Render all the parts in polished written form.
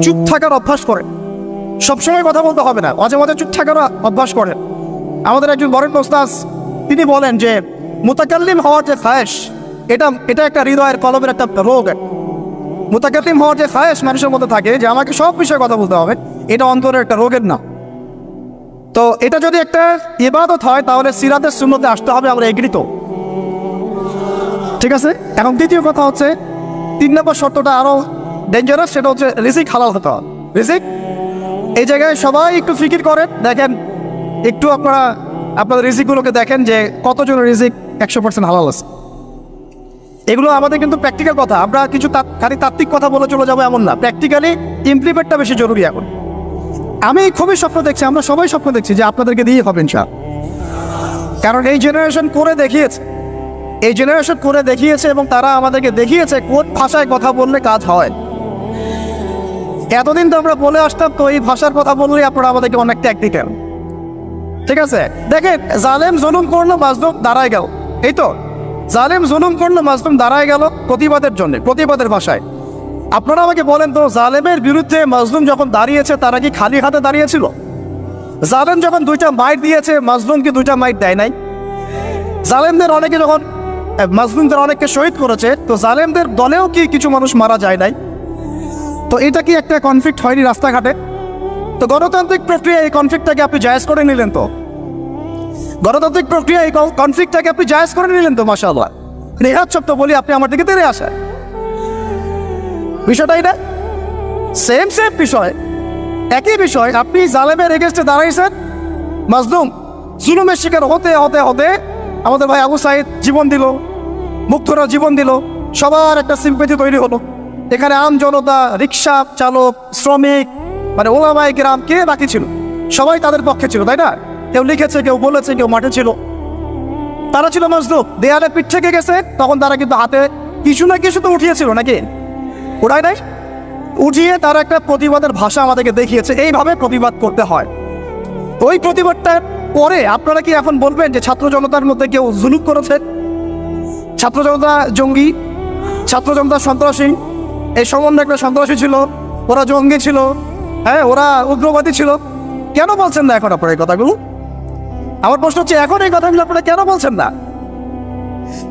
চুপ থাকার অভ্যাস করেন, সবসময় কথা বলতে হবে না, মাঝে মাঝে চুপ থাকার অভ্যাস করেন। আমাদের একজন বরেন ওস্তাদ তিনি বলেন যে মুতাকাল্লিম হওয়ার যে খায়েশ, এটা একটা হৃদয়ের কলমের একটা রোগ। মুতাকাল্লিম হওয়ার যে খায়েশ মানুষের মধ্যে থাকে যে আমাকে সব বিষয়ে কথা বলতে হবে, এটা অন্তরের একটা রোগের নাম। তো এটা যদি একটা ইবাদত হয় তাহলে সিরাতের সুন্নতে আসতে হবে, আমরা এগ্রিত, ঠিক আছে। এখন দ্বিতীয় কথা হচ্ছে 3 নম্বর শর্তটা আরো ডেঞ্জারাস, সেটা হচ্ছে রিজিক হালাল হতে হবে। রিজিক, এই জায়গায় সবাই একটু ফিকির করেন, দেখেন একটু আপনারা আপনাদের রিজিকগুলোকে দেখেন যে কতজন রিজিক 100% হালাল আছে। এগুলো আমাদের কিন্তু প্র্যাকটিক্যাল কথা, আমরা কিছু খালি তাত্ত্বিক কথা বলে চলে যাবো এমন না, প্র্যাকটিক্যালি ইমপ্লিমেন্টটা বেশি জরুরি। এখন আমি খুবই স্বপ্ন দেখছি, আমরা সবাই স্বপ্ন দেখছি যে আপনাদেরকে দিয়ে হবে ইনশাআল্লাহ, কারণ এই জেনারেশন করে দেখিয়েছে এবং তারা আমাদেরকে দেখিয়েছে কোন ভাষায় কথা বললে কাজ হয়। এতদিন তো আমরা বলে আসতাম তো এই ভাষার কথা বললে আপনারা আমাদেরকে অনেক ট্যাগ দিতেন, ঠিক আছে। দেখেন জালেম জুলুম করলো, মাজলুম দাঁড়ায় গেল, এই তো জালেম জুলুম করলো, মাজলুম দাঁড়ায় গেল প্রতিবাদের জন্য, প্রতিবাদের ভাষায়। আপনারা আমাকে বলেন তো, জালেমের বিরুদ্ধে মাজলুম যখন দাঁড়িয়েছে তারা কি খালি হাতে দাঁড়িয়েছিল? জালেম যখন 2টা মাইট দিয়েছে, মাজলুম কি 2টা মাইট দেয় নাই? জালেমদের অনেকে যখন মাজলুমদের অনেককে শহীদ করেছে, তো জালেমদের দলেও কি কিছু মানুষ মারা যায় নাই? তো এটা কি একটা কনফ্লিক্ট হয়নি রাস্তাঘাটে? তো গণতান্ত্রিক প্রক্রিয়া এই কনফ্লিক্টটাকে আপনি জায়েজ করে নিলেন, তো গণতান্ত্রিক প্রক্রিয়া এই কনফ্লিক্টটাকে আপনি জায়েজ করে নিলেন তো, মাশাআল্লাহ। নেহাত শব্দ বলি আপনি আমার দিকে তেড়ে আসেন, বিষয়টাই না সেম বিষয়, একই বিষয়। আপনি জালেমের এগেইনস্টে দাঁড়াইছেন, মাজলুম জুলুমের শিকার হতে হতে হতে আমাদের ভাই আবু সাইদ জীবন দিল, মুগ্ধরা জীবন দিল, সবার একটা সিম্পেথি তৈরি হলো। এখানে আম জনতা, রিক্সা চালক, শ্রমিক, মানে ওলামায়ে কেরাম, কে বাকি ছিল? সবাই তাদের পক্ষে ছিল, তাই না? কেউ লিখেছে, কেউ বলেছে, কেউ মাঠে ছিল, তারা ছিল মাজলুম। দেয়ালে পিঠ থেকে গেছে, তখন তারা কিন্তু হাতে কিছু না কিছু তো উঠিয়েছিল, নাকি উঠায় নাই? উঠিয়ে তারা একটা প্রতিবাদের ভাষা আমাদেরকে দেখিয়েছে, এইভাবে প্রতিবাদ করতে হয়। ওই প্রতিবাদটা পরে আপনারা কি এখন বলবেন যে ছাত্র জনতার মধ্যে কেউ জুলুম করেছে, ছাত্র জনতা জঙ্গি, ছাত্র জনতা সন্ত্রাসী, এই সম্বন্ধে একটা সন্ত্রাসী ছিল, ওরা জঙ্গি ছিল, হ্যাঁ ওরা উগ্রবাদী ছিল? কেন বলছেন না এখন আপনারা এই কথাগুলো? আমার প্রশ্ন হচ্ছে এখন এই কথাগুলো আপনারা কেন বলছেন না?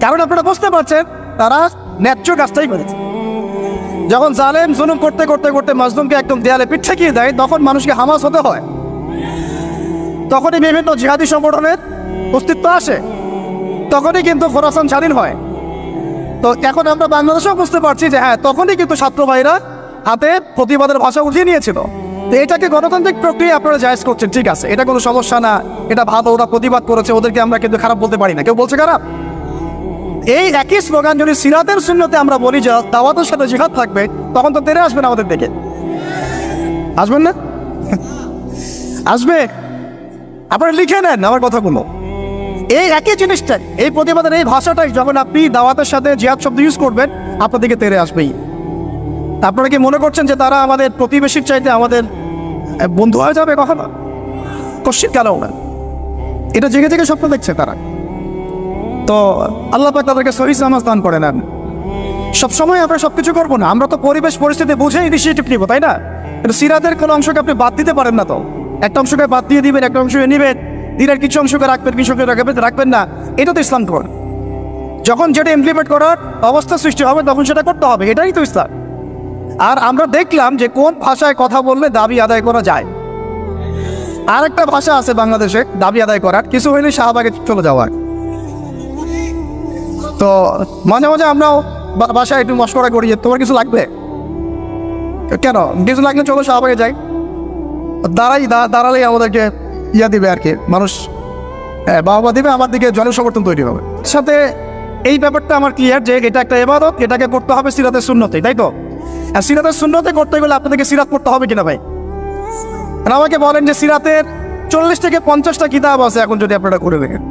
কারণ আপনারা বুঝতে পারছেন তারা ন্যায্য কাজটাই করেছে। যখন জালেম জুলুম করতে করতে করতে মাজলুমকে একদম দেয়ালে পিঠ ঠেকিয়ে দেয়, তখন মানুষকে হামাস হতে হয়, তখনই বিভিন্ন জিহাদি সংগঠনের অস্তিত্ব আসে, তখনই কিন্তু খোরাসান স্বাধীন হয়। তো এখন আমরা বাংলাদেশেও বুঝতে পারছি যে হ্যাঁ, তখনই কিন্তু ছাত্র ভাইরা হাতে প্রতিবাদের ভাষা উঠিয়ে নিয়েছিল। তো এটাকে গণতান্ত্রিক প্রক্রিয়া আপনারা জায়েজ করছেন, ঠিক আছে, এটা কোনো সমস্যা না, এটা ভালো, ওরা প্রতিবাদ করেছে, ওদেরকে আমরা কিন্তু খারাপ বলতে পারি না। কেউ বলছে খারাপ? এই একই স্লোগান যদি সিরাতের সুন্নতে আমরা বলি যে দাওয়াতের সাথে জিহাদ থাকবে, তখন তো তেরে আসবেন আমাদের দিকে, আসবেন না? আসবে। আপনারা লিখে নেন আমার কথাগুলো, এই একই জিনিসটাই, এই প্রতিবাদের এই ভাষাটাই যখন আপনি দাওয়াতের সাথে জিহাদ শব্দ ইউজ করবেন, আপনার দিকে তেরে আসবেই। আপনারা কি মনে করছেন যে তারা আমাদের প্রতিবেশীর চাইতে আমাদের বন্ধু হয়ে যাবে? কখনো কোশ্চিন কেন না, এটা জেগে জেগে স্বপ্ন দেখছে তারা। তো আল্লাহ পাক তাদেরকে সহিহ নামাজ দান করে নেন। সবসময় আমরা সবকিছু করবো না, আমরা তো পরিবেশ পরিস্থিতি বুঝে ইনিশিয়েটিভ নিব, তাই না? কিন্তু সিরাতের কোনো অংশকে আপনি বাদ দিতে পারেন না, তো একটা অংশকে বাদ দিয়ে দিবেন, একটা অংশকে নিবেন, দিনের কিছু অংশকে রাখবেন, কিছু অংশকে রাখবেন না, এটা তো ইসলাম করেন। যখন যেটা ইমপ্লিমেন্ট করার অবস্থা সৃষ্টি হবে তখন সেটা করতে হবে, এটাই তো ইসলাম। আর আমরা দেখলাম যে কোন ভাষায় কথা বললে দাবি আদায় করা যায়। আর একটা ভাষা আছে বাংলাদেশে দাবি আদায় করার, কিছু হইলে শাহবাগে চলে যাওয়ার। তো মাঝে মাঝে আমরাও বাসায় একটু মশকরা করি যে তোমার কিছু লাগবে, কেন কিছু লাগলে চলো শাহবাগে যাই, দাঁড়ালেই আমাদেরকে ইয়া দিবে আর কি, মানুষ বাহবা দিবে, আমার দিকে জনসমর্থন তৈরি হবে। সাথে এই ব্যাপারটা আমার ক্লিয়ার যে এটা একটা ইবাদত, এটাকে করতে হবে সিরাতের সুন্নতে, তাই তো? আর সিরাতের সুন্নতে করতে গেলে আপনাদেরকে সিরাত পড়তে হবে কিনা ভাই? আমাকে বলেন যে সিরাতের 40 থেকে 50টা কিতাব আছে এখন, যদি আপনারা করে দেখেন।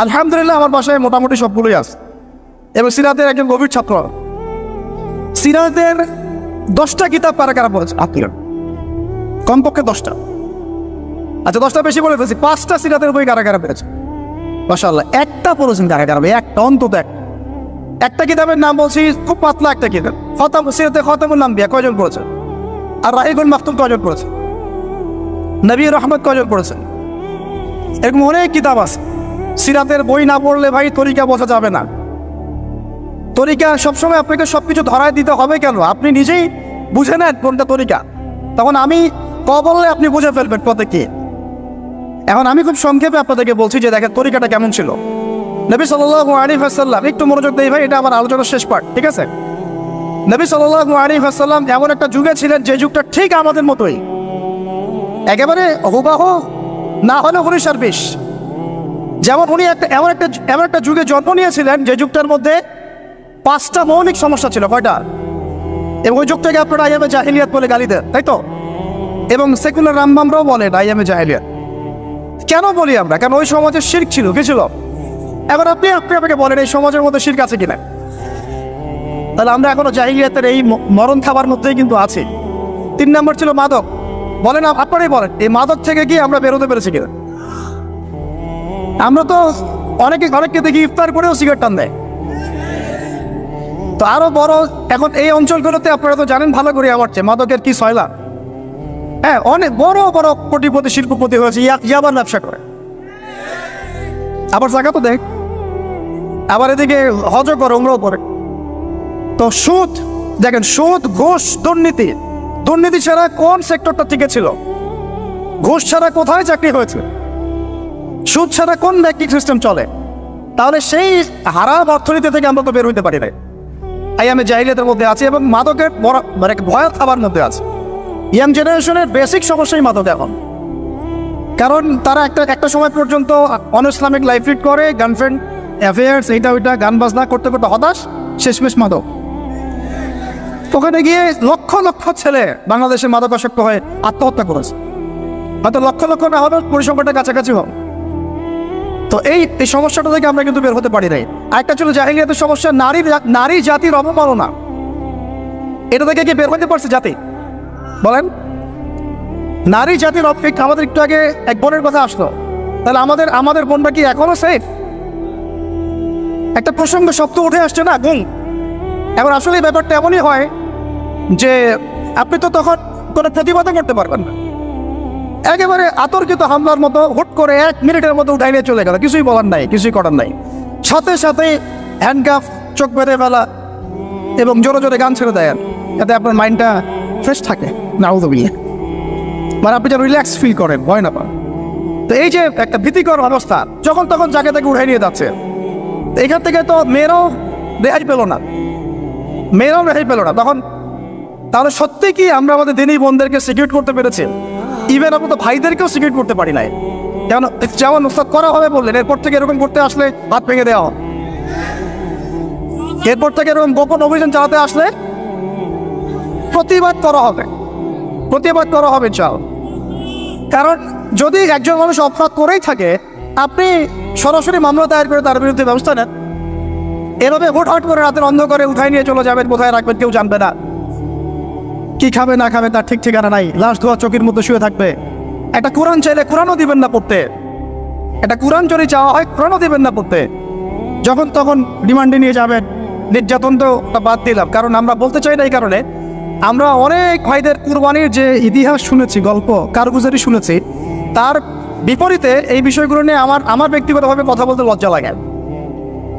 আলহামদুলিল্লাহ আমার বাসায় মোটামুটি সবগুলোই আছে, এবং সিরাতের একজন গভীর ছাত্র। সিরাতের 10টা কিতাব কারা বলেছে? আপনি কমপক্ষে 10টা, আচ্ছা 10টা বেশি বলে ফেলছি, 5টা সিরাতের বই কারা পেয়েছে? মাশাআল্লাহ। একটা পড়েছেন কারা, একটা, অন্তত একটা কিতাবের নাম বলছি, খুব পাতলা একটা কিতাব, সিরাতে খতামুল আম্বিয়া, কয়জন পড়েছে? আর রাহিকুল মাকতুম কয়জন পড়েছেন? নবী রহমত কয়জন পড়েছেন? এরকম অনেক কিতাব আছে। সিরাতের বই না পড়লে ভাই তরিকা বোঝা যাবে না। তরিকা সবসময় আপনাকে সবকিছু ধরায় দিতে হবে কেন? আপনি নিজেই বুঝে নেন কোনটা তরিকা, তখন আমি বললে আপনি বুঝে ফেলবেন পথে কি। এখন আমি খুব সংক্ষেপে আপনাদেরকে বলছি যে দেখেন তরিকাটা কেমন ছিল। নবী সাল্লাল্লাহু আলাইহি ওয়াসাল্লাম, একটু মনোযোগ দেই ভাই, এটা আমার আলোচনার শেষ পার্ট, ঠিক আছে? নবী সাল্লাল্লাহু আলাইহি ওয়াসাল্লাম এমন একটা যুগে ছিলেন যে যুগটা ঠিক আমাদের মতোই, একেবারে হুবাহু না হলে 1920। যেমন উনি এমন একটা যুগে জন্ম নিয়েছিলেন যে যুগটার মধ্যে 5টা মৌলিক সমস্যা ছিল। কয়টা? এবং ওই যুগটাকে আপনারা আইয়ামে জাহিলিয়াত বলে গালি দেন, তাই তো? এবং সেকুলার রামবামরাও বলেন আইয়ামে জাহিলিয়াত। কেন বলি আমরা? কারণ ওই সমাজে শিরক ছিল। কি ছিল? এবার আপনি আপনাকে বলেন এই সমাজের মধ্যে শিরক আছে কিনা? তাহলে আমরা এখনো জাহিলিয়াতের এই মরণ খাবার মধ্যেই কিন্তু আছি। 3 নম্বর ছিল মাদক। বলেন, আপনারাই বলেন, এই মাদক থেকে কি আমরা বেরোতে পেরেছি কিনা? আমরা তো অনেককে দেখি ইফতার করেও সিগারেট টান দেয়। তো আরো বড়, এখন এই অঞ্চলগুলোতে আপনারা তো জানেন ভালো করে আমার চেয়ে মাদকের কি সয়লা। হ্যাঁ, অনেক বড় বড় কোটিপতি শিল্পপতি হয়েছে ইয়াবার ব্যবসা করে, আবার জায়গা তো দেখ, আবার এদিকে হজ করে, উমরাও করে। তো সুদ দেখেন, সুদ, ঘুষ, দুর্নীতি ছাড়া কোন সেক্টরটা টিকে ছিল? ঘুষ ছাড়া কোথায় চাকরি হয়েছে? সুদ ছাড়া কোন ব্যাংকিং সিস্টেম চলে? তাহলে সেই হারাম অর্থনীতি থেকে আমরা তো বের হইতে পারি না। আইয়ামে জাহিলিয়াতের মধ্যে আছে এবং মাদকের মানে ভয়াল খাবার মধ্যে আছে। ইয়াং জেনারেশনের বেসিক সমস্যাই মাদক এখন, কারণ তারা একটা সময় পর্যন্ত অনইসলামিক লাইফ লিড করে, গার্লফ্রেন্ড অ্যাফেয়ার্স, এইটা ওইটা, গান বাজনা করতে করতে হতাশ, শেষমেশ মাদক। ওখানে গিয়ে লক্ষ লক্ষ ছেলে বাংলাদেশে মাদকাসক্ত হয়ে আত্মহত্যা করেছে। হয়তো লক্ষ লক্ষ না হবে, পরিসংখ্যানটা কাছাকাছি হবে। তো এই সমস্যাটা থেকে আমরা কিন্তু বের হতে পারি নাই। আরেকটা ছিল জাহিলিয়াতের সমস্যা, নারী জাতির অবমাননা। এটা থেকে কি বের হতে পারছে জাতি? বলেন, নারী জাতির অপেক্ষা। আমাদের একটু আগে এক বোনের কথা আসলো, তাহলে আমাদের বোনটা কি এখনো সেফ? একটা প্রসঙ্গ শব্দ উঠে আসছে না, গুম। এখন আসলে এই ব্যাপারটা এমনই হয় যে আপনি তো তখন কোনো প্রতিবাদও করতে পারবেন না। একেবারে আতর্কিত হামলার মতো হুট করে 1 মিনিটের মতো উঠাই নিয়ে চলে গেল, কিছুই বলার নাই, কিছুই করার নাই। সাথে সাথে হ্যান্ডকাফ, চোখ বেঁধে ফেলা এবং জোরে জোরে গান ছেড়ে দেয়, যাতে আপনার মাইন্ডটা ফ্রেশ থাকে। নাউযুবিল্লাহ, মানে আপনি যেন রিল্যাক্স ফিল করেন, ভয় না পান। তো এই যে একটা ভীতিকর অবস্থা, যখন তখন যাকে তাকে উঠাই নিয়ে যাচ্ছে। এখান থেকে তো মেয়েরাও রেহাই পেল না। তখন তাহলে সত্যি কি আমরা আমাদের দিনই বোনদেরকে সিকিউর করতে পেরেছি? ইভেন আমরা তো ভাইদেরকেও সিকিউর করতে পারি নাই। যেমন উস্তাদ করা হবে বললেন, এরপর থেকে এরকম করতে আসলে হাত ভেঙে দেওয়া হবে। এরপর থেকে এরকম গোপন অভিযান চালাতে আসলে প্রতিবাদ করা হবে চাল। কারণ যদি একজন মানুষ অপরাধ করেই থাকে, আপনি সরাসরি মামলা দায়ের করে তার বিরুদ্ধে ব্যবস্থা নেন। এভাবে হুটহাট করে রাতের অন্ধকারে উঠাই নিয়ে চলে যাবেন, কোথায় রাখবেন কেউ জানবে না। কি খাবে না খাবে তার ঠিক ঠিকানা নাই, লাশ ধোয়া চোখের মধ্যে শুয়ে থাকবে। একটা কোরআন চাইলে কোরআনও দিবেন না পড়তে, একটা কোরআন যদি চাওয়া হয় কোরআনও দিবেন না পড়তে। যখন তখন রিমান্ডে নিয়ে যাবেন। নির্যাতন তো বাদ দিলাম, কারণ আমরা বলতে চাই না, এই কারণে আমরা অনেক ভাইদের কুরবানির যে ইতিহাস শুনেছি, গল্প কারগুজারি শুনেছি, তার বিপরীতে এই বিষয়গুলো নিয়ে আমার ব্যক্তিগতভাবে কথা বলতে লজ্জা লাগে।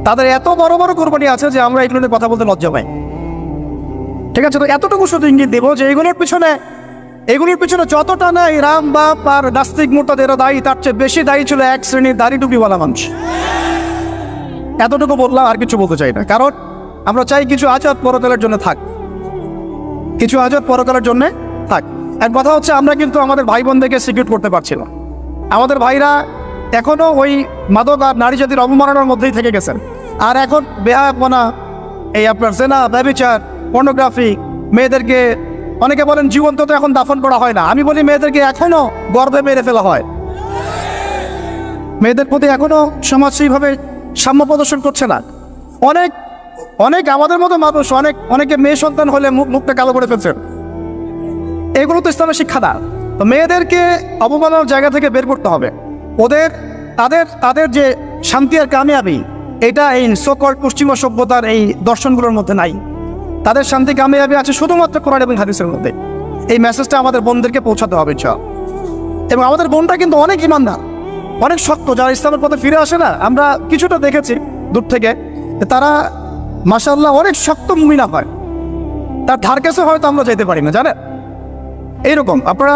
তাদের এত বড় বড় কুরবানি আছে যে আমরা এগুলো নিয়ে কথা বলতে লজ্জা পাই। ঠিক আছে, তো এতটুকু শুধু ইঙ্গিত দেবো যে এগুলোর পিছনে যতটা না এই রাম বাপ আর নাস্তিক মুরতাদেরও দায়ী, তার চেয়ে বেশি দায়ী ছিল এক শ্রেণীর দাড়ি টুপিওয়ালা মানুষ। এতটুকু বললাম, আর কিছু বলতে চাই না। কারণ আমরা চাই কিছু আজাদ পরকালের জন্য থাক। এক কথা হচ্ছে, আমরা কিন্তু আমাদের ভাই বোনদেরকে সিকিউর করতে পারছি না। আমাদের ভাইরা এখনো ওই মাদক আর নারী জাতির অবমাননার মধ্যেই থেকে গেছেন। আর এখন বেহায়াপনা, এই আপনার জেনা, ব্যভিচার, পর্নোগ্রাফি, মেয়েদেরকে অনেকে বলেন জীবন্ত তো এখন দাফন করা হয় না। আমি বলি মেয়েদেরকে এখনো গর্ভে মেরে ফেলা হয়। মেয়েদের প্রতি এখনো সমাজ সেইভাবে সাম্য প্রদর্শন করছে না। অনেক আমাদের মতো মানুষ অনেকে মেয়ে সন্তান হলে মুখটা কালো করে ফেলছে। এগুলো তো ইসলামের শিক্ষা না। তো মেয়েদেরকে অবমাননার জায়গা থেকে বের করতে হবে। তাদের যে শান্তি আর কামিয়াবি, এটা এই সকল পশ্চিমা সভ্যতার এই দর্শনগুলোর মধ্যে নাই। তাদের শান্তি কামিয়াবি আছে শুধুমাত্র কোরআন এবং হাদিসের মধ্যে। এই মেসেজটা আমাদের বোনদেরকে পৌঁছাতে হবে ইনশাআল্লাহ। এবং আমাদের বোনটা কিন্তু অনেক ইমানদার, অনেক শক্ত, যারা ইসলামের পথে ফিরে আসে না, আমরা কিছুটা দেখেছি দূর থেকে, তারা মাশাআল্লাহ অনেক শক্ত মুমিনা হয়, তার ধার কাছে হয়তো আমরা যেতে পারি না, জানেন। এইরকম আপনারা,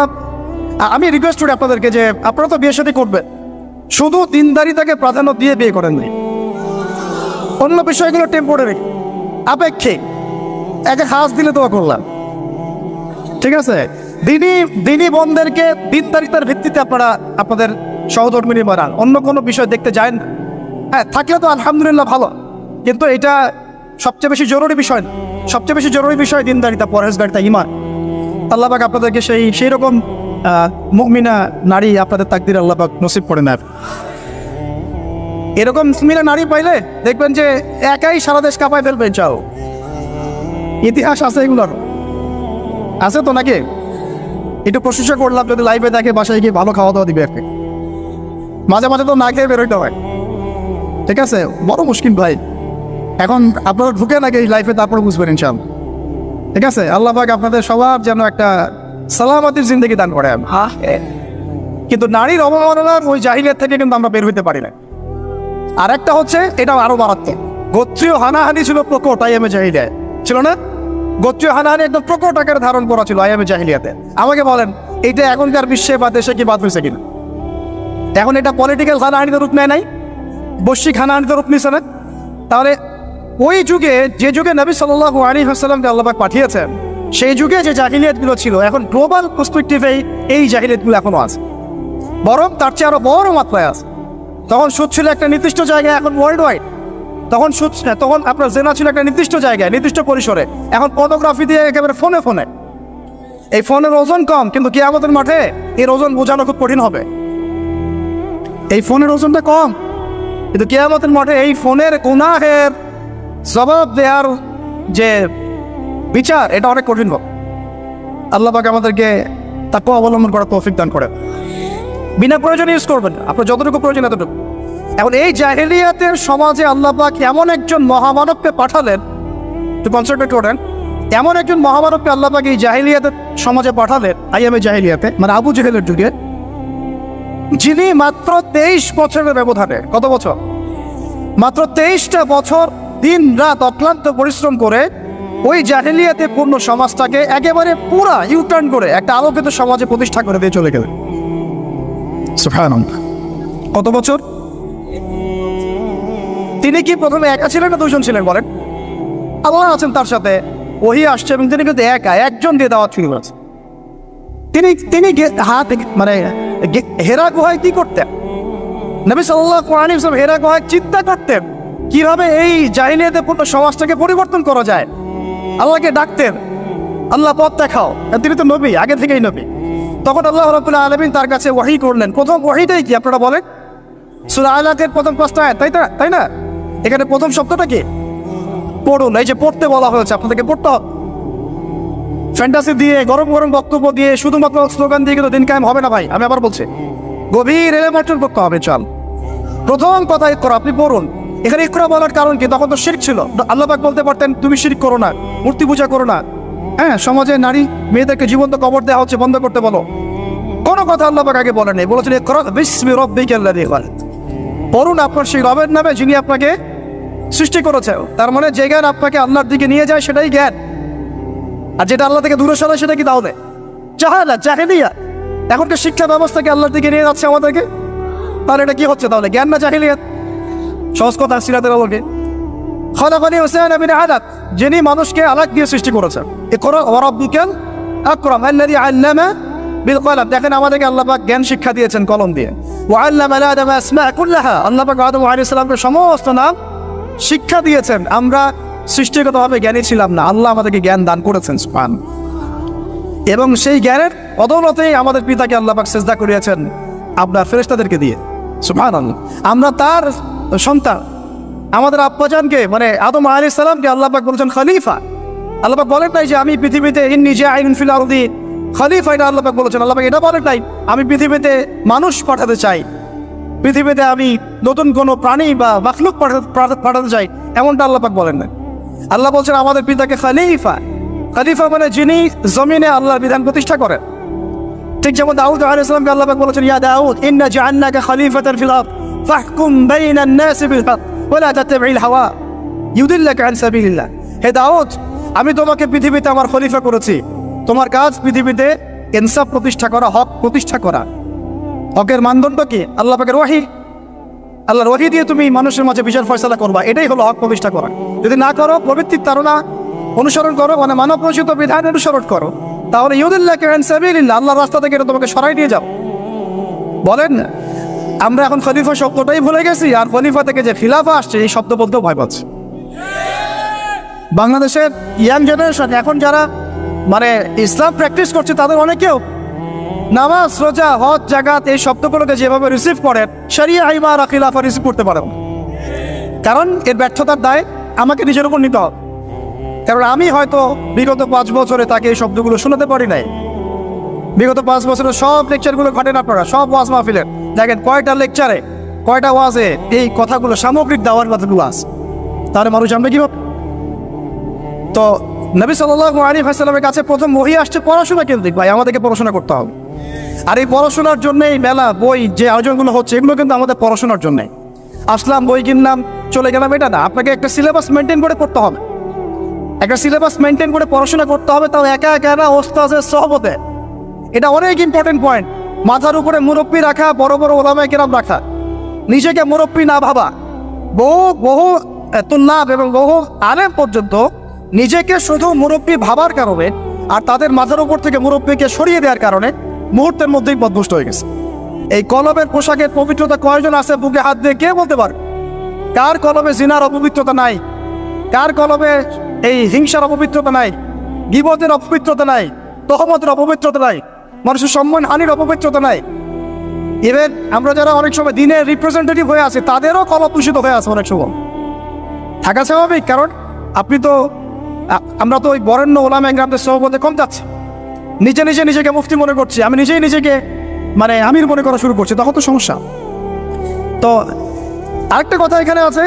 আমি রিকোয়েস্ট করি আপনাদেরকে যে আপনারা তো বিয়ে শাদী করবেন, শুধু দিনদারিতাকে প্রাধান্য দিয়ে বিয়ে করেন নাই, অন্য বিষয়গুলো টেম্পোরারি, আপেক্ষিক, একে হাস দিলে দোয়া করলাম, ঠিক আছে। দিনী বোনদেরকে দিনদারিতার ভিত্তিতে আপনারা আপনাদের সহধর্মিনী বানান, অন্য কোনো বিষয় দেখতে যায় না। হ্যাঁ, থাকলে তো আলহামদুলিল্লাহ ভালো, কিন্তু এটা সবচেয়ে বেশি জরুরি বিষয় না। সবচেয়ে বেশি জরুরি বিষয় দিনদারিতা, পরহেজগারিতা, ঈমান। আল্লাহ পাক আপনাদেরকে সেই রকম মুমিনা নারী আপনাদের তাকদির আল্লাহ পাক নসিব করে নেয়। এরকম মুমিনা নারী পাইলে দেখবেন যে একাই সারা দেশ কাঁপায় ফেলবে। চাও ইতিহাস আছে, এগুলোর আছে তো নাকি? একটু প্রশংসা করলাম, যদি লাইভে দেখে বাসায় গিয়ে ভালো খাওয়া দাওয়া দিবে আর কি। মাঝে মাঝে তো না খেয়ে বেরোইতে হয়, ঠিক আছে। বড় মুশকিল ভাই, এখন আপনারা ঢুকে নাকি এই লাইফে, তারপরে বুঝবেন ইনশাআল্লাহ, ঠিক আছে। আল্লাহ পাক আপনাদের সবার যেন একটা সালামতির জিন্দেগি দান করে। কিন্তু নারীর অবমাননার ওই জাহিলিয়াত থেকে কিন্তু আমরা বের হইতে পারি না। আর একটা হচ্ছে, এটা আরো মারাত্মক, গোত্রীয় হানাহানি ছিল প্রকট আইয়ামে জাহিলিয়াত, ছিল না? গোত্রীয় হানাহানি একদম প্রকট আকারে ধারণ করা ছিল আইয়ামে জাহিলিয়াতে। আমাকে বলেন, এইটা এখনকার বিশ্বে বা দেশে কি বাদ হয়েছে কিনা? এখন এটা পলিটিক্যাল হানাহানিতে রূপ নেয় নাই, বৈশ্বিক হানাহানিতে রূপ নিছে না? তাহলে ওই যুগে, যে যুগে নবী সাল্লাল্লাহু আলাইহি ওয়াসাল্লামকে আল্লাহ পাক পাঠিয়েছেন, সেই যুগে যে জাহিলিয়াতগুলো ছিল, এখন গ্লোবাল পার্সপেক্টিভে এই জাহিলিয়াতগুলো এখনো আছে, বরং তার চেয়ে আরো বড় মাত্রায় আছে। তখন সুদ ছিল একটা নির্দিষ্ট জায়গায়, এখন ওয়ার্ল্ড ওয়াইড। তখন আপনার জেনা ছিল একটা নির্দিষ্ট জায়গায়, নির্দিষ্ট পরিসরে, এখন পর্নোগ্রাফি দিয়ে একেবারে ফোনে ফোনে। এই ফোনের ওজন কম, কিন্তু কিয়ামতের মাঠে এর ওজন বোঝানো খুব কঠিন হবে। এই ফোনের ওজনটা কম, কিন্তু কিয়ামতের মাঠে এই ফোনের গুনাহের জবাব দেওয়ার যে বিচার, এটা অনেক কঠিন হবে। আল্লাহ পাক আমাদেরকে তাকওয়া অবলম্বন করার তৌফিক দান করে। বিনা প্রয়োজনে ইউজ করবেন, আপনার যতটুকু প্রয়োজন এতটুকু। এখন এই জাহেলিয়াতের সমাজে আল্লাহ পাক এমন একজন মহামানবকে পাঠালেন, একটু কনসেন্ট্রেট করেন, এমন একজন মহামানবকে আল্লাহ পাক এই জাহেলিয়াতের সমাজে পাঠালেন, আইয়ামে জাহেলিয়াতে, মানে আবু জেহেলের যুগে, যিনি মাত্র 23 বছরের ব্যবধানে, কত বছর? মাত্র 23টা বছর দিন রাত অক্লান্ত পরিশ্রম করে ওই জাহেলিয়াতে পূর্ণ সমাজটাকে একেবারে পুরা ইউটার্ন করে একটা আলোকিত সমাজে প্রতিষ্ঠা করে দিয়ে চলে গেলেন। সুবহানাল্লাহ, কত বছর? তিনি কি প্রথমে একা ছিলেন না দুইজন ছিলেন বলেন? আল্লাহ আছেন তার সাথে, ওহী আসছে, এবং তিনি কিন্তু একজন দিয়ে দাওয়াত শুরু করেছেন। তিনি মানে হেরা গুহায় কি করতেন? নবী সাল্লাল্লাহু আলাইহি ওয়াসাল্লাম হেরা গুহায় চিন্তা করতেন কিভাবে এই জাহিলিয়াতে পূর্ণ সমাজটাকে পরিবর্তন করা যায়। আল্লাহকে ডাকতেন, আল্লাহ পথ দেখাও। তিনি তো নবী, আগে থেকেই নবী। তখন আল্লাহ রাব্বুল আলামিন তার কাছে ওহী করলেন। প্রথম ওহীটাই কি আপনারা বলেন? সূরা আলাকের প্রথম 5টা আয়াত, তাই না? এখানে প্রথম শব্দটা কি? পড়ুন। এই যে পড়তে বলা হয়েছে, আপনাদেরকে পড়তে হবে। ফ্যান্টাসি দিয়ে, গরম গরম বক্তব্য দিয়ে, শুধুমাত্র স্লোগান দিয়ে কিন্তু দিন কায়েম হবে না ভাই। আমি আবার বলছি, গভীর এলেমেন্টাল করতে হবে। চল, প্রথম কথা ইকরা, আপনি পড়ুন। এখানে ইকরা বলার কারণ কি? তখন তো শিরক ছিল। আল্লাহ পাক বলতে পারতেন তুমি শিরক করো না, মূর্তি পূজা করো না। হ্যাঁ, সমাজে নারী মেয়েদেরকে জীবন্ত কবর দেওয়া হচ্ছে, বন্ধ করতে বলো। কোনো কথা আল্লাহ পাক আগে বলেন নাই, বলেছেন ইকরা বিসমি রাব্বিকাল্লাযী খালাক, পড়ুন আপনার সেই রবের নামে যিনি আপনাকে সৃষ্টি করেছে। তার মানে যে জ্ঞান আপনাকে আল্লাহর দিকে নিয়ে যায় সেটাই জ্ঞান, আর যেটা আল্লাহ থেকে দূরে সরায় সেটা কি? তাহলে জাহেলিয়া। এখনকার শিক্ষা ব্যবস্থাকে আল্লাহর দিকে নিয়ে যাচ্ছে আমাদেরকে, তাহলে এটা কি হচ্ছে? তাহলে জ্ঞান না জাহেলিয়াত? সহজ কথা, সিরাতের আলোকে, খালাকানি হুসাইন বিন আলাক, যিনি মানুষকে আলাক দিয়ে সৃষ্টি করেছেন। ইকরা ওয়া রাব্বুকাল আকরাম আল্লাযী আল্লামা বিল কলম। দেখেন, আমাদেরকে আল্লাহ পাক জ্ঞান শিক্ষা দিয়েছেন কলম দিয়ে। ওয়া আল্লামা আদমা আসমা কুল্লাহা, আল্লাহ পাক আদম আলাইহিস সালামকে সমস্ত নাম শিক্ষা দিয়েছেন। আমরা সৃষ্টিগতভাবে জ্ঞানী ছিলাম না, আল্লাহ আমাদেরকে জ্ঞান দান করেছেন। সুবহানাল্লাহ। এবং সেই জ্ঞানের বদৌলতেই আমাদের পিতাকে আল্লাহ পাক সিজদা করিয়েছেন আপনার ফেরেশতাদেরকে দিয়ে। সুবহানাল্লাহ। আমরা তার সন্তান। আমাদের আব্বাজানকে, মানে আদম আলাইহিস সালামকে আল্লাহ পাক বলেছেন খলিফা। আল্লাহ পাক বলেন নাই যে আমি পৃথিবীতে ইন্নী জাইলুন ফিল আরদি খলিফা, এটা আল্লাহ পাক বলেছেন। আল্লাহ পাক এটা বলেন নাই আমি পৃথিবীতে মানুষ পাঠাতে চাই, পৃথিবীতে আমি নতুন কোনো প্রাণী বা মাখলুক পাঠাতে চাই, এমনটা আল্লাহ পাক বলেন না। আল্লাহ বলছেন আমাদের পিতাকে খলিফা, খলিফা মানে যিনি জমিনে আল্লাহর বিধান প্রতিষ্ঠা করেন। ঠিক যেমন দাউদ আলাইহিস সালামকে আল্লাহ পাক বলেছেন, ইয়া দাউদ ইন্না জাআলনাকা খলিফাতান ফিল আরদ ফাহকুম বাইনান নাসি বিল হক ওয়া লা তাত্তাবি'ল হাওয়া ইউদিল্লাকা আন সাবিলিল্লাহ। হে দাউদ, আমি তোমাকে পৃথিবীতে আমার খলিফা করেছি, তোমার কাজ পৃথিবীতে ইনসাফ প্রতিষ্ঠা করা, হক প্রতিষ্ঠা করা। হকের মানদণ্ড কি? আল্লাহ পাকের ওহী, আল্লাহর ওহী দিয়ে তুমি মানুষের মাঝে বিচার ফয়সালা করবা, এটাই হলো হক প্রতিষ্ঠা করা। যদি না করো, প্রবৃত্তির তাড়না অনুসরণ করো, মানে মানব রচিত বিধান অনুসরণ করো, তাহলে ইউদিল্লাকা আন সাবিলিল্লাহ, আল্লাহর রাস্তা থেকে এটা তোমাকে সরাই নিয়ে যাও। বলেন না, আমরা এখন খলিফা শব্দটাই ভুলে গেছি, আর খলিফা থেকে যে খিলাফা আসছে এই শব্দ বলতেও ভয় পাচ্ছে। বাংলাদেশের ইয়াং জেনারেশন এখন যারা মানে ইসলাম প্র্যাকটিস করছে, তাদের অনেকেও নামাজ, রোজা, হজ, জাকাত এই শব্দগুলোকে যেভাবে রিসিভ করেন, শরিয়া, ইমারা, খিলাফা রিসিভ করতে পারেন। কারণ এর ব্যর্থতার দায় আমাকে নিজের উপর নিতে হবে। কারণ আমি হয়তো বিগত 5 বছরে তাকে এই শব্দগুলো শোনাতে পারি নাই। বিগত 5 বছরের সব লেকচারগুলো ঘটেন আপনারা, সব ওয়াজ মাহফিলের দেখেন কয়টা লেকচারে, কয়টা ওয়াজে এই কথাগুলো, সামগ্রিক দাওয়ার কথাগুলো আছে। তাহলে মানুষ জানবে কীভাবে? তো নবী সাল্লাল্লাহু আলাইহি ওয়াসাল্লামের কাছে প্রথম ওহী আসছে পড়াশোনা কেন্দ্রিক। ভাই, আমাদেরকে পড়াশোনা করতে হবে। আর এই পড়াশোনার জন্য এই মেলা, বই, যে আয়োজনগুলো হচ্ছে, এগুলো কিন্তু আমাদের পড়াশোনার জন্যে। আসলাম, বই কিনলাম, চলে গেলাম, এটা না। আপনাকে একটা সিলেবাস মেনটেন করে পড়তে হবে, একটা সিলেবাস মেনটেন করে পড়াশোনা করতে হবে। তাও একা একা না, ওস্তাদের সহবতে। এটা অনেক ইম্পর্টেন্ট পয়েন্ট। মাথার উপরে মুরব্বী রাখা, বড় বড় ওলামায়ে কেরাম রাখা, নিজেকে মুরব্বী না ভাবা। বহু তুল্লাব এবং বহু আলেম পর্যন্ত নিজেকে শুধু মুরব্বী ভাবার কারণে আর তাদের মাথার উপর থেকে মুরব্বীকে সরিয়ে দেওয়ার কারণে মুহূর্তের মধ্যেই পথভ্রষ্ট হয়ে গেছে। এই কলমের পোশাকের পবিত্রতা কয়জন আছে বুকে হাত দিয়ে কে বলতে পারে? কার কলমে জিনার অপবিত্রতা নাই? কার কলমে এই হিংসার অপবিত্রতা নাই? গীবতের অপবিত্রতা নাই? তহমতের অপবিত্রতা নাই? মানুষের সম্মান হানির অপবিত্রতা নাই? ইভেন আমরা যারা অনেক সময় দিনের রিপ্রেজেন্টেটিভ হয়ে আছি, তাদেরও কলম দূষিত হয়ে আছে অনেক সময়। থাকা স্বাভাবিক, কারণ আমরা তো ওই বরেণ্য ওলামায়ে কেরামদের সহবতে কম যাচ্ছি। নিজেকে মুফতি মনে করছি, আমি নিজেকে মানে আমির মনে করা শুরু করছি, তখন তো সমস্যা। তো আরেকটা কথা এখানে আছে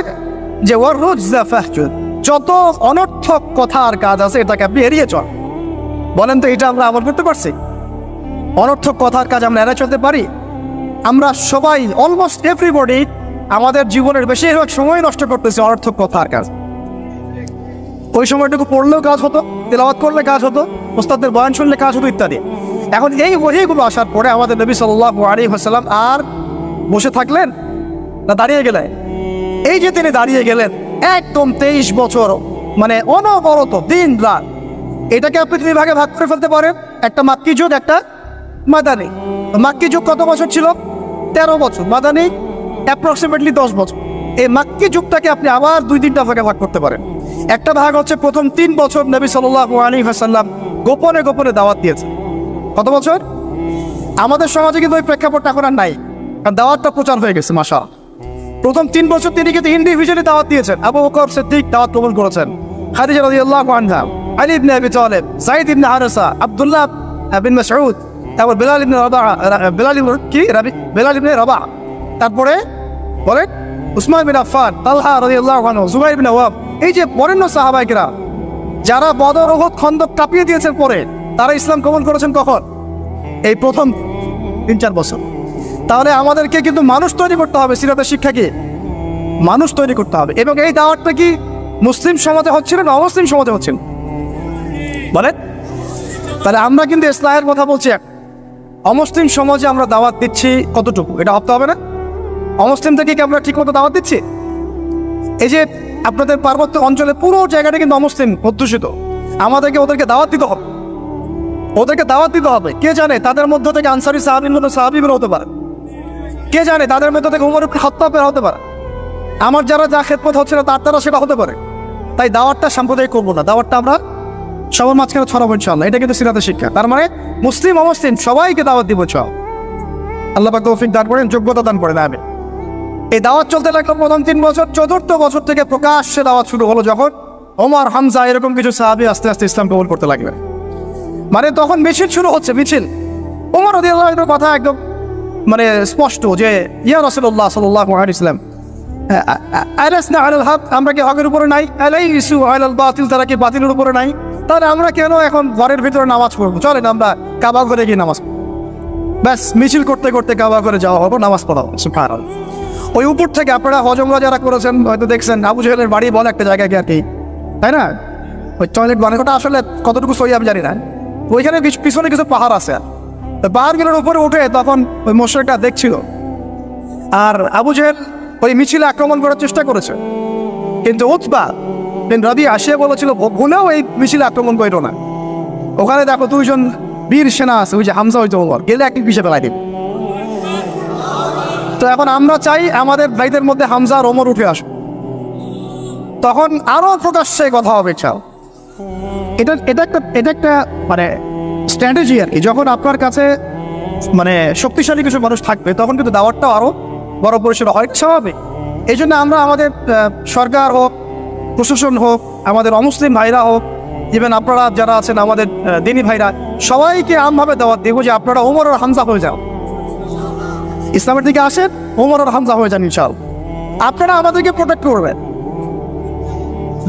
যে ওয়ার রুজা ফাহজুর, যত অনর্থক কথা আর কাজ আছে এটাকে আপনি এড়িয়ে চল। বলেন তো, এটা আমরা আমল করতে পারছি? অনর্থক কথার কাজ আমরা এড়িয়ে চলতে পারি? আমরা সবাই, অলমোস্ট এভরিবডি, আমাদের জীবনের বেশিরভাগ সময় নষ্ট করতেছি অনর্থক কথার কাজ। ওই সময়টুকু পড়লেও কাজ হতো, তেলাওয়াত করলে কাজ হতো, ওস্তাদের বয়ান শুনলে কাজ হতো, ইত্যাদি। এখন এই ওহীগুলো আসার পরে আমাদের নবী সাল্লাল্লাহু আলাইহি ওয়াসাল্লাম আর বসে থাকলেন না দাঁড়িয়ে গেলেন? এই যে তিনি দাঁড়িয়ে গেলেন, একদম 23 বছর মানে অনবরত দিন রাত, এটাকে আপনি 2 ভাগে ভাগ করে ফেলতে পারেন, একটা মাক্কি যুগ, একটা মাদানী। মাক্কি যুগ কত বছর ছিল? 13 বছর। মাদানী অ্যাপ্রক্সিমেটলি 10 বছর। এই মাক্কি যুগটাকে আপনি আবার 2-3টা ভাগে ভাগ করতে পারেন। একটা ভাগ হচ্ছে প্রথম 3 বছর নবী সাল্লাল্লাহু আলাইহি ওয়াসাল্লাম গোপনে গোপনে দাওয়াত দিয়েছেন। কত বছর? আমাদের সমাজে কিন্তু ওই প্রেক্ষাপটটা এখন আর নাই, কারণ দাওয়াতটা প্রচার হয়ে গেছে মাশাআল্লাহ। প্রথম 3 বছর তিনি কিন্তু ইন্ডিভিজুয়ালি দাওয়াত দিয়েছেন। আবু বকর সিদ্দিক দাওয়াত কবুল করেছেন, খাদিজা রাদিয়াল্লাহু আনহা, আলী ইবনে আবি তালিব, যায়েদ ইবনে হারেসা, আব্দুল্লাহ বিন মাসউদ, তারপর বেলাল ইবনে রাবাহ, তারপরে বলেন উসমান বিন আফফান, তালহা রাদিয়াল্লাহু আনহু, জুবাইর বিন আওয়াম। এই যে বরেণ্য সাহাবায়ে কেরাম যারা বদর, উহুদ, খন্দক কাঁপিয়ে দিয়েছেন পরে, তারা ইসলাম কবুল করেছেন কখন? এই প্রথম 3-4 বছর। তাহলে আমাদেরকে কিন্তু মানুষ তৈরি করতে হবে। সিরাতের শিক্ষা কি? মানুষ তৈরি করতে হবে। এবং এই দাওয়াতটা কি মুসলিম সমাজে হচ্ছিল না অমুসলিম সমাজে হচ্ছিল? বলেন। তাহলে আমরা কিন্তু ইসলামের কথা বলছি, অমুসলিম সমাজে আমরা দাওয়াত দিচ্ছি কতটুকু, এটা ভাবতে হবে না? অমুসলিম থেকে কি আমরা ঠিক মতো দাওয়াত দিচ্ছি? এই যে আপনাদের পার্বত্য অঞ্চলে পুরো জায়গাটা কিন্তু অমুসলিম অধ্যুষিত, আমাদেরকে ওদেরকে দাওয়াত দিতে হবে, ওদেরকে দাওয়াত দিতে হবে। কে জানে তাদের মধ্য থেকে আনসারী সাহাবী বের হতে পারে, কে জানে তাদের মধ্য থেকে উমর ইবনে খাত্তাব বের হতে পারে, আমার যারা যা খেদমত হচ্ছে না তার দ্বারা সেটা হতে পারে। তাই দাওয়াতটা সাম্প্রদায়িক করবো না, দাওয়াতটা আমরা সবার মাঝখানে ছড়াবো ইনশাআল্লাহ। এটা কিন্তু সিরাতের শিক্ষা। তার মানে মুসলিম অমুসলিম সবাইকে দাওয়াত দিব। আল্লাহ পাক তৌফিক দান করেন, যোগ্যতা দান করেন। আমি এই দাওয়াত চলতে লাগলো প্রথম 3 বছর। 4র্থ বছর থেকে প্রকাশ্যে দাওয়াত শুরু হলো, যখন ওমর, হামজা এরকম কিছু সাহাবী আস্তে আস্তে ইসলাম কবুল করতে লাগলেন। মানে তখন মিছিল শুরু হচ্ছে, মিছিল। ওমর রাদিয়াল্লাহু আনহুর কথা একদম মানে স্পষ্ট যে ইয়া রাসূলুল্লাহ সাল্লাল্লাহু আলাইহি ওয়াসাল্লাম, আলাসনা আলাল হক, আমরা কি হকের উপরে নাই? আলাইসু আলাল বাতিল, তারা কি বাতিলের উপরে নাই? তাহলে আমরা কেন এখন ঘরের ভিতরে নামাজ পড়বো? চলেন আমরা কাবা ঘরে গিয়ে নামাজ পড়বো। ব্যাস মিছিল করতে করতে কাবা ঘরে যাওয়া হবো, নামাজ পড়া হবে। সুবহানাল্লাহ। ওই উপর থেকে আপনারা হজ উমরা যারা করেছেন হয়তো দেখছেন, আবু জেহেলের বাড়ি বলে একটা জায়গায় কি আর কি, তাই না? ওই টয়লেট বানানোটা আসলে কতটুকু সহি আমি জানি না। ওইখানে পিছনে কিছু পাহাড় আছে, পাহাড়গুলোর উপরে উঠে তখন ওই মোশরিকটা দেখছিল, আর আবু জেহেল ওই মিছিলে আক্রমণ করার চেষ্টা করেছে, কিন্তু উতবা বিন রাবিয়া আসিয়া বলেছিল ভুলেও এই মিছিলে আক্রমণ করো না, ওখানে দেখো দুইজন বীর সেনা আছে, ওই যে হামজা ওই ওমর, গেলে একই পিছিয়ে ফেলাই দিবে। তো এখন আমরা চাই আমাদের ভাইদের মধ্যে হামজা আর ওমর উঠে আসুক, তখন আরো প্রকাশ্যে কথা হবে। চাও এটা একটা মানে স্ট্র্যাটেজি আর কি। যখন আপনার কাছে মানে শক্তিশালী কিছু মানুষ থাকবে তখন কিন্তু দাওয়াতটাও আরো বড় পরিসরে হয়, স্বাভাবিক। এই জন্য আমরা আমাদের সরকার হোক, প্রশাসন হোক, আমাদের অমুসলিম ভাইরা হোক, ইভেন আপনারা যারা আছেন আমাদের দিনী ভাইরা, সবাইকে আমভাবে দাওয়াত দেবো যে আপনারা ওমর আর হামজা হয়ে যাও, ইসলামের দিকে আসেন, ওমর আর হামজা হয়ে যান ইনশাআল্লাহ। আপনারা আমাদেরকে প্রোটেক্ট করবেন।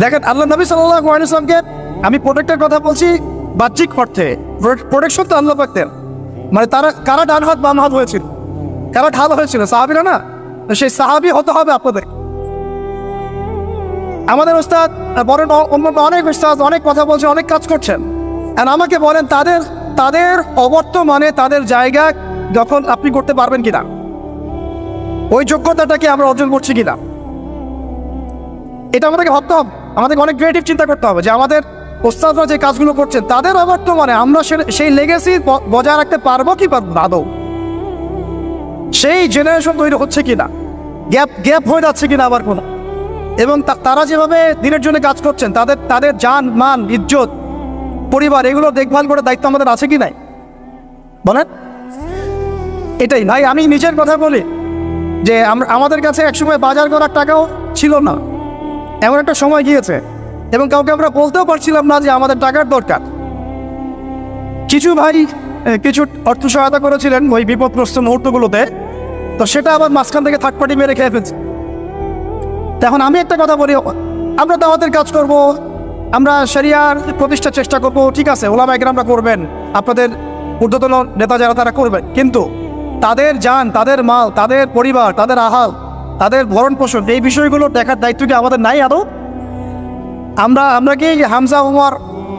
দেখেন আল্লাহ নবী সাল্লাল্লাহু আলাইহি ওয়াসাল্লামকে আমি প্রোটেক্টের কথা বলছি বাহ্যিক অর্থে, প্রোটেকশন তো আল্লাহ পাক দেন। মানে তারা কারা ডান হাত বাম হাত হয়েছিল, কারা ঢাল হয়েছিল, সাহাবীরা না? সেই সাহাবী হতে হবে আপনাদের। আমাদের ওস্তাদ বলেন, অন্য অনেক ওস্তাদ অনেক কথা বলছে, অনেক কাজ করছেন, আর আমাকে বলেন তাদের অবর্তমানে তাদের জায়গা যখন আপনি করতে পারবেন কিনা, ওই যোগ্যতাটাকে আমরা অর্জন করছি কিনা, এটা আমাদেরকে ভাবতে হবে। আমাদেরকে অনেক ক্রিয়েটিভ চিন্তা করতে হবে যে আমাদের ওস্তাদরা যে কাজগুলো করছেন তাদের অবর্তমানে আমরা সেই লেগেসি বজায় রাখতে পারবো কি পারবো আদৌ, সেই জেনারেশন তৈরি হচ্ছে কিনা, গ্যাপ হয়ে যাচ্ছে কিনা আবার কোনো, এবং তারা যেভাবে দিনের জন্য কাজ করছেন তাদের জান মান ইজ্জত পরিবার এগুলো দেখভাল করার দায়িত্ব আমাদের আছে কি নাই বলেন? এটাই ভাই, আমি নিজের কথা বলি যে আমাদের কাছে একসময় বাজার করার টাকাও ছিল না, এমন একটা সময় গিয়েছে, এবং কাউকে আমরা বলতেও পারছিলাম না যে আমাদের টাকার দরকার। কিছু ভাই কিছু অর্থ সহায়তা করেছিলেন ওই বিপদগ্রস্ত মুহূর্তগুলোতে, তো সেটা আবার মাঝখান থেকে থার্ড পার্টি মেরে খেয়ে ফেলছে। এখন আমি একটা কথা বলি, আমরা দাওয়াতের কাজ করব, আমরা শরিয়ার প্রতিষ্ঠার চেষ্টা করব, ঠিক আছে, ওলামা ইকরামরা করবেন, আপনাদের ঊর্ধ্বতন নেতা যারা তারা করবেন, কিন্তু তাদের জান, তাদের মাল, তাদের পরিবার, তাদের আহাল, তাদের ভরণ পোষণ, এই বিষয়গুলো দেখার দায়িত্ব কি আমাদের নাই আদৌ? আমরা কি হামজা ওমর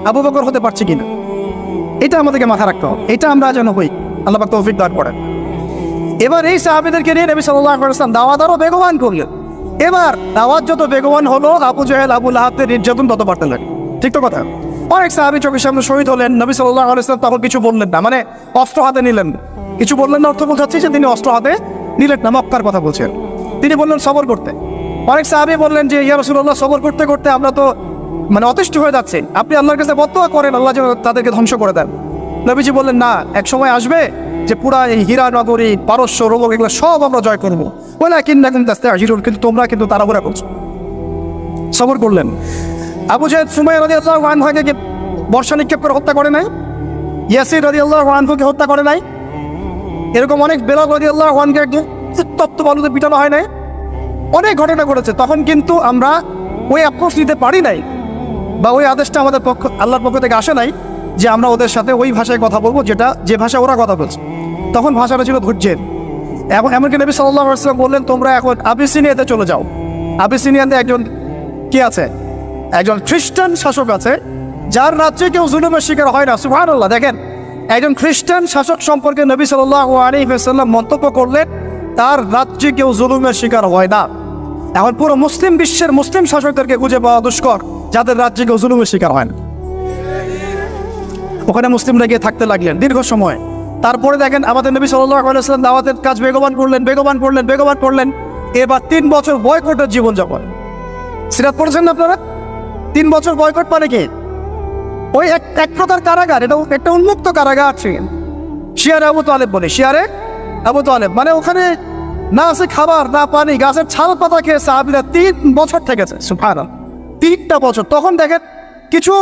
আবু বকর হতে পারছি কিনা, এটা আমাদেরকে মাথা রাখতে হবে। এটা আমরা যেন হই, আল্লাহ পাক তৌফিক দান করেন। এবার এই সাহাবীদেরকে নিয়ে নবী সাল্লাল্লাহু আলাইহি ওয়াসাল্লাম দাওয়াত আরো বেগবান করলেন। এবার দাওয়াত যত বেগবান হলো, আবু জেহেল আবু লাহাবের নির্যাতন তত বাড়তে লাগে। ঠিক তো কথা? অনেক সাহাবী চোখের সামনে শহীদ হলেন, নবী সাল্লাল্লাহু আলাইহি ওয়াসাল্লাম তখন কিছু বললেন না, মানে অস্ত্র হাতে নিলেন, কিছু বললেন না, অর্থ বোঝাচ্ছে যে তিনি অস্ত্র হাতে নিলেন না, মক্কার কথা বলছেন। তিনি বললেন সবর করতে। অনেক সাহাবী বললেন যে ইয়া রাসূলুল্লাহ, সবর করতে করতে আমরা তো মানে অতিষ্ঠ হয়ে যাচ্ছে, আপনি আল্লাহর কাছে বদদোয়া করেন আল্লাহ যেন তাদেরকে ধ্বংস করে দেন। নবীজি বললেন না, এক সময় আসবে যে পুরা এই হীরা নগরী, পারস্য, রোমক এগুলো সব আমরা জয় করবো, কিন্তু তোমরা কিন্তু তাড়াহুড়া করছো। সবর করলেন। আবু জাহেল সুমাইয়া রাদিয়াল্লাহু আনহাকে বর্ষা নিক্ষেপ করে হত্যা করে নাই? ইয়াসির রাদিয়াল্লাহু আনহুকে হত্যা করে নাই? এরকম অনেক বেলাল রাদিয়াল্লাহু আনহুকে একদম তপ্ত বালুতে পিটানো হয় নাই? অনেক ঘটনা ঘটেছে। তখন কিন্তু আমরা ওই অ্যাপ্রোচ নিতে পারি নাই, বা ওই আদেশটা আমাদের আল্লাহর পক্ষ থেকে আসে নাই যে আমরা ওদের সাথে ওই ভাষায় কথা বলবো যে ভাষা ওরা কথা বলছে। তখন ভাষাটা ছিল ধৈর্যের। এখন এমনকি নবী সাল্লাল্লাহু আলাইহি ওয়াসাল্লাম বললেন তোমরা এখন আবিসিনিয়াতে চলে যাও। আবিসিনিয়াতে একজন কি আছে, একজন খ্রিস্টান শাসক আছে, যার রাজ্যে কেউ জুলুমের শিকার হয় না। সুবহানাল্লাহ। দেখেন, একজন খ্রিস্টান শাসক সম্পর্কে নবী সাল্লাল্লাহু আলাইহি ওয়াসাল্লাম মন্তব্য করলেন তার রাজ্যে কেউ জুলুমের শিকার হয় না। এখন পুরো মুসলিম বিশ্বের মুসলিম শাসকদেরকে খুঁজে পাওয়া দুষ্কর যাদের রাজ্যে কেউ জুলুমের শিকার হয় না। ওখানে মুসলিমরা গিয়ে থাকতে লাগলেন দীর্ঘ সময়। তারপরে দেখেন আমাদের নবী সাল্লাল্লাহু আলাইহি ওয়াসাল্লাম দাওয়াতের কাজ বেগবান করলেন। এবার 3 বছর বয়কটের জীবনযাপন। সিরাত পড়েছেন না আপনারা? 3 বছর বয়কট মানে কি? ওই এক প্রকার কারাগার, এটা একটা উন্মুক্ত কারাগার ছিল। শিয়ারে আবু তালেব বলে, শিয়ারে আবু তালেব মানে ওখানে না আছে খাবার না পানি, গাছের ছাল পাতা খেয়ে সাহাবীরা 3 বছর থেকেছে। সুবহানাল্লাহ, 3টা বছর। তখন দেখেন কিছু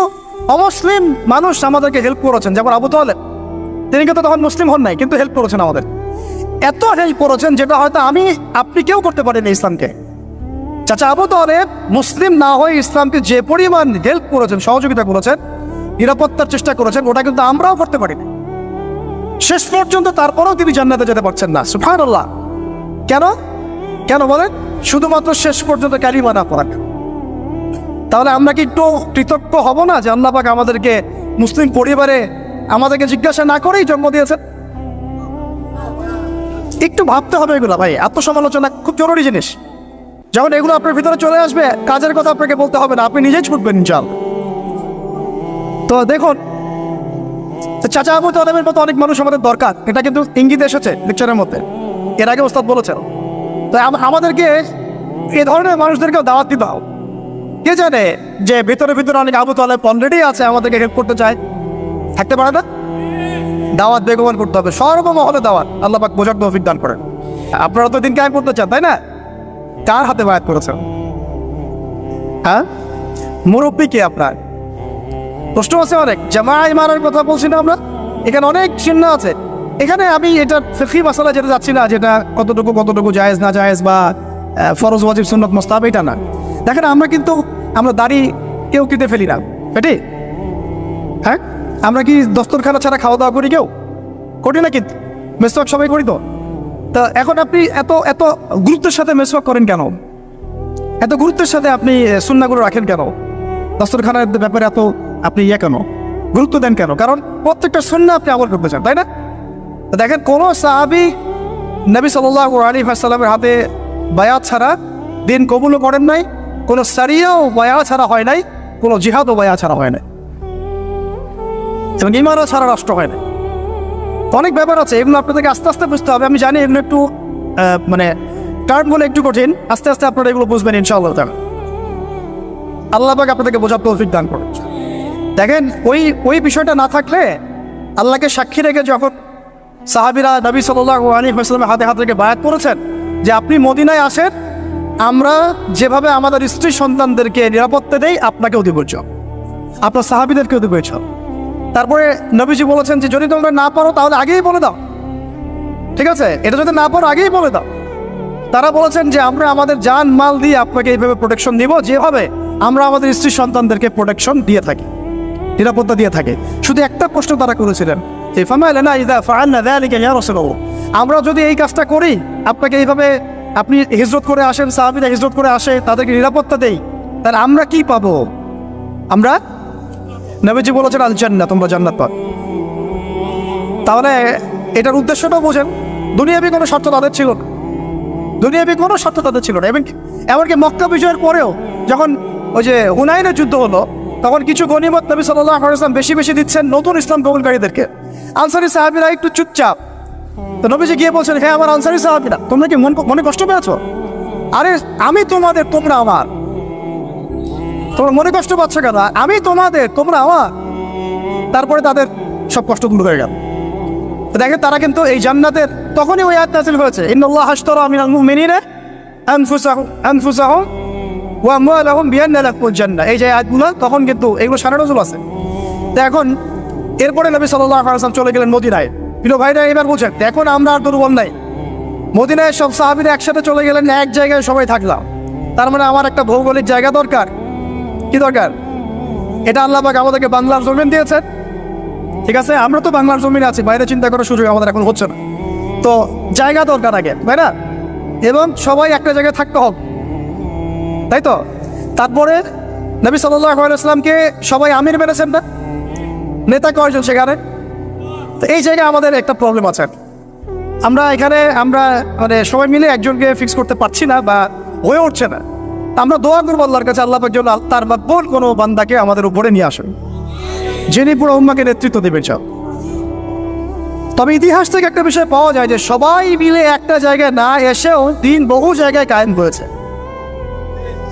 অমুসলিম মানুষ আমাদেরকে হেল্প করেছেন, যেমন আবু তালেব, তিনি কিন্তু তখন মুসলিম হন নাই, কিন্তু হেল্প করেছেন আমাদের। এত হেল্প করেছেন যেটা হয়তো আপনি কেউ করতে পারেনি ইসলামকে। চাচা আবু তালেব মুসলিম না হয়ে ইসলামকে যে পরিমাণ হেল্প করেছেন, সহযোগিতা করেছেন, নিরাপত্তার চেষ্টা করেছেন, ওটা কিন্তু আমরাও করতে পারি না শেষ পর্যন্ত। তারপরেও তিনি জান্নাতে যেতে পারছেন না। সুবহানাল্লাহ। কেন? কেন বলেন? শুধুমাত্র শেষ পর্যন্ত কালিমা না পড়া। তাহলে আমরা কি একটু কৃতজ্ঞ হব না যে আল্লাহ পাক আমাদেরকে মুসলিম পরিবারে আমাদেরকে জিজ্ঞাসা না করেই জন্ম দিয়েছেন? একটু ভাবতে হবে এগুলো ভাই। আত্মসমালোচনা খুব জরুরি জিনিস। যখন এগুলো আপনার ভিতরে চলে আসবে, কাজের কথা আপনাকে বলতে হবে না, আপনি নিজেই ছুটবেন ইনশাআল্লাহ। তো দেখুন, চাচা আবু তালেবের মতো অনেক মানুষ আমাদের দরকার, এটা কিন্তু ইঙ্গিত এসেছে লেকচারের মধ্যে, এর আগে ওস্তাদ বলেছেন। তো আমাদেরকে এ ধরনের মানুষদেরকেও দাওয়াত দিতে হবে। কে জানে যে ভিতরে ভিতরে অনেক আবু তালেব অলরেডি আছে, আমাদেরকে হেল্প করতে চায়, থাকতে পারে না? দাওয়াত বেগবান করতে হবে, সর্বমহলে দাওয়াত। আল্লাহ পাক বোঝার তৌফিক দান করেন। আপনারা তো দিন কায়েম করতে চান, তাই না? কার হাতে বায়াত করেছেন? হ্যাঁ, মুরব্বী কে আপনার? প্রশ্ন আছে অনেক। জামাআত মারার কথা বলছি না আমরা? এখানে অনেক চিহ্ন আছে। এখানে আমি এটা ফিকহি মাসালা যেটা যাচ্ছি না, যেটা কতটুকু জায়েজ না জায়েজ বা ফরজ ওয়াজিব সুন্নাত মুস্তাহাব, এটা না। দেখেন, আমরা দাড়ি কেউ কেটে ফেলি না, এটি হ্যাঁ। আমরা কি দস্তরখানা ছাড়া খাওয়া দাওয়া করি? কেউ করি না, কিন্তু মেসওয়াক সবাই করি। তো এখন আপনি এত এত গুরুত্বের সাথে মেসওয়াক করেন কেন? এত গুরুত্বের সাথে আপনি সুন্নাহগুলো রাখেন কেন? দস্তরখানার ব্যাপারে এত আপনি কেন গুরুত্ব দেন কেন? কারণ প্রত্যেকটা সুন্নাহ আপনি আমল করতে চান, তাই না? দেখেন, কোন সাহাবী নবী সাল্লাল্লাহু আলাইহি ওয়াসাল্লামের হাতে বায়াত ছাড়া দিন কবুলও করেন নাই, কোনো সারিয়াও বায়াত ছাড়া হয় নাই, কোনো জিহাদও বায়াত ছাড়া হয় নাই, এবং ইমানও ছাড়া রাষ্ট্র হয় না। অনেক ব্যাপার আছে, এগুলো আপনাদেরকে আস্তে আস্তে বুঝতে হবে। আমি জানি এগুলো একটু মানে টার্ম বলে একটু কঠিন, আস্তে আস্তে আপনারা এগুলো বুঝবেন ইনশাআল্লাহ তাআলা। আল্লাহ পাক আপনাদেরকে বোঝার তৌফিক দান করুন। দেখেন, ওই বিষয়টা না থাকলে, আল্লাহকে সাক্ষী রেখে যখন সাহাবীরা নবী সাল্লাল্লাহু আলাইহি ওয়াসাল্লামের হাতে হাত রেখে বায়াত করেছেন যে আপনি মদিনায় আসেন, আমরা যেভাবে আমাদের স্ত্রী সন্তানদেরকে নিরাপত্তা দেই, আপনাকেও দিব, আপনার সাহাবীদেরকেও দিব। তারপরে নবীজি বলেছেন যে যদি তোমরা না পারো তাহলে আগেই বলে দাও, ঠিক আছে? এটা যদি না পারো আগেই বলে দাও। তারা বলেছেন যে আমরা আমাদের জান মাল দিয়ে আপনাকে এইভাবে প্রোটেকশন দিব, যেভাবে আমরা আমাদের স্ত্রী সন্তানদেরকে প্রোটেকশন দিয়ে থাকি, নিরাপত্তা দিয়ে থাকি। শুধু একটা প্রশ্ন তারা করেছিলেন যে ফামালানা ইযা ফাআলনা যালিকা ইয়া রাসূলুল্লাহ, আমরা যদি এই কাজটা করি, আপনাকে এইভাবে আপনি হিজরত করে আসেন, সাহাবীরা হিজরত করে আসে, তাদেরকে নিরাপত্তা দেই, তাহলে আমরা কি পাবো? আমরা, নবীজি বলেছেন আল জান্নাহ, তোমরা জান্নাত পাবে। তাহলে এটার উদ্দেশ্যটাও বোঝেন। দুনিয়াবি কোনো শর্ত তাদের ছিল না, দুনিয়াবি কোনো শর্ত তাদের ছিল না। এমনকি মক্কা বিজয়ের পরেও যখন ওই যে হুনাইনের যুদ্ধ হলো, তখন কিছু গনিমত নবী সাল্লাল্লাহু আলাইহি ওয়াসাল্লাম বেশি বেশি দিচ্ছেন নতুন ইসলাম কবুলকারীদেরকে। আনসারী সাহাবীরা একটু চুপচাপ। তো নবীজি গিয়ে বলছেন, হ্যাঁ আমার আনসারী সাহাবীরা, তোমরা কি মনে কষ্ট পেয়েছো? আরে আমি তোমাদের, তোমরা আমার। তোমরা মনে কষ্ট পাচ্ছ কেন? আমি তোমাদের, তোমরা আমার। তারপরে তাদের সব কষ্ট দূর হয়ে গেল। দেখেন, তারা কিন্তু এই জান্নাতের তখনই ওই আয়াত নাযিল হয়েছে, ইন্নাল্লাহা আশতারা মিনাল মুমিনিনা আনফুসাহুম ওয়া আমওয়ালাহুম বিআন্না লাহুমুল জান্নাহ। এই যে আয়াতগুলো, তখন কিন্তু এগুলো সারা নজুল আছে। তো এখন এরপরে নবী সাল্লাল্লাহু আলাইহি ওয়াসাল্লাম চলে গেলেন মদিনায়। প্রিয় ভাইরা, এবার বুঝেন, এখন আমরা আর দুর্বল নাই। মদিনায় সব সাহাবীরা একসাথে চলে গেলেন, এক জায়গায় সবাই থাকলাম। তার মানে আমার একটা ভৌগোলিক জায়গা দরকার। কি দরকার? এটা আল্লাহ পাক আমাদেরকে বাংলার জমিন দিয়েছেন, ঠিক আছে? আমরা তো বাংলার জমিনে আছি, বাইরে চিন্তা করার সুযোগ আমাদের এখন হচ্ছে না। তো জায়গা দরকার আগে, তাই না? এবং সবাই একটা জায়গায় থাকতে হবে, তাই তো? তারপরে নবী সাল্লাল্লাহু আলাইহি ওয়াসাল্লামকে সবাই আমির মেনেছেন না? নেতা কয়জন সেখানে? তো এই জায়গায় আমাদের একটা প্রবলেম আছে। আমরা এখানে মানে সবাই মিলে একজনকে ফিক্স করতে পারছি না বা হয়ে উঠছে না। আমরা দোয়া করবো আল্লাহর কাছে, আল্লাহ পাক যেন তার মাকবুল কোনো বান্দাকে আমাদের উপরে নিয়ে আসেন, যিনি পুরো উম্মাহকে নেতৃত্ব দেবেন। তবে ইতিহাস থেকে একটা বিষয় পাওয়া যায় যে সবাই মিলে একটা জায়গায় না এসেও দিন বহু জায়গায় কায়েম হয়েছে,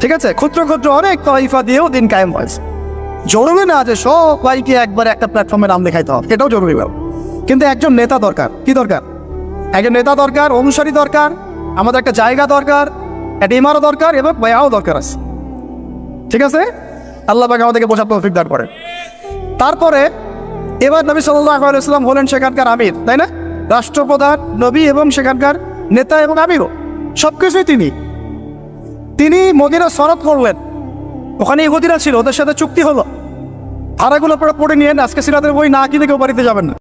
ঠিক আছে? ক্ষুদ্র ক্ষুদ্র অনেক তয়ফা দিয়েও দিন কায়েম হয়েছে। জরুরি না যে সবাইকে একবার একটা প্ল্যাটফর্মে নাম লেখাইতে হবে, এটাও জরুরি ব্যাপার। কিন্তু একজন নেতা দরকার। কি দরকার? একজন নেতা দরকার, অনুসারী দরকার, আমাদের একটা জায়গা দরকার, একটা ইমারত দরকার, এবং বয়াও দরকার আছে, ঠিক আছে? আল্লাহ পাক আমাদেরকে বোঝার তৌফিক দান করেন। তারপরে এবার নবী সাল্লাল্লাহু আলাইহি ওয়াসাল্লাম হলেন সেখানকার আমির, তাই না? রাষ্ট্রপ্রধান, নবী এবং সেখানকার নেতা এবং আমিরও, সবকিছুই তিনি মদিনা সনদ করলেন। ওখানে ইহুদিরা ছিল, ওদের সাথে চুক্তি হলো ধারাগুলো আপনারা পড়ে নিয়েন, আজকে সিরাতের বই না কিনে কেউ বাড়িতে যাবেন না।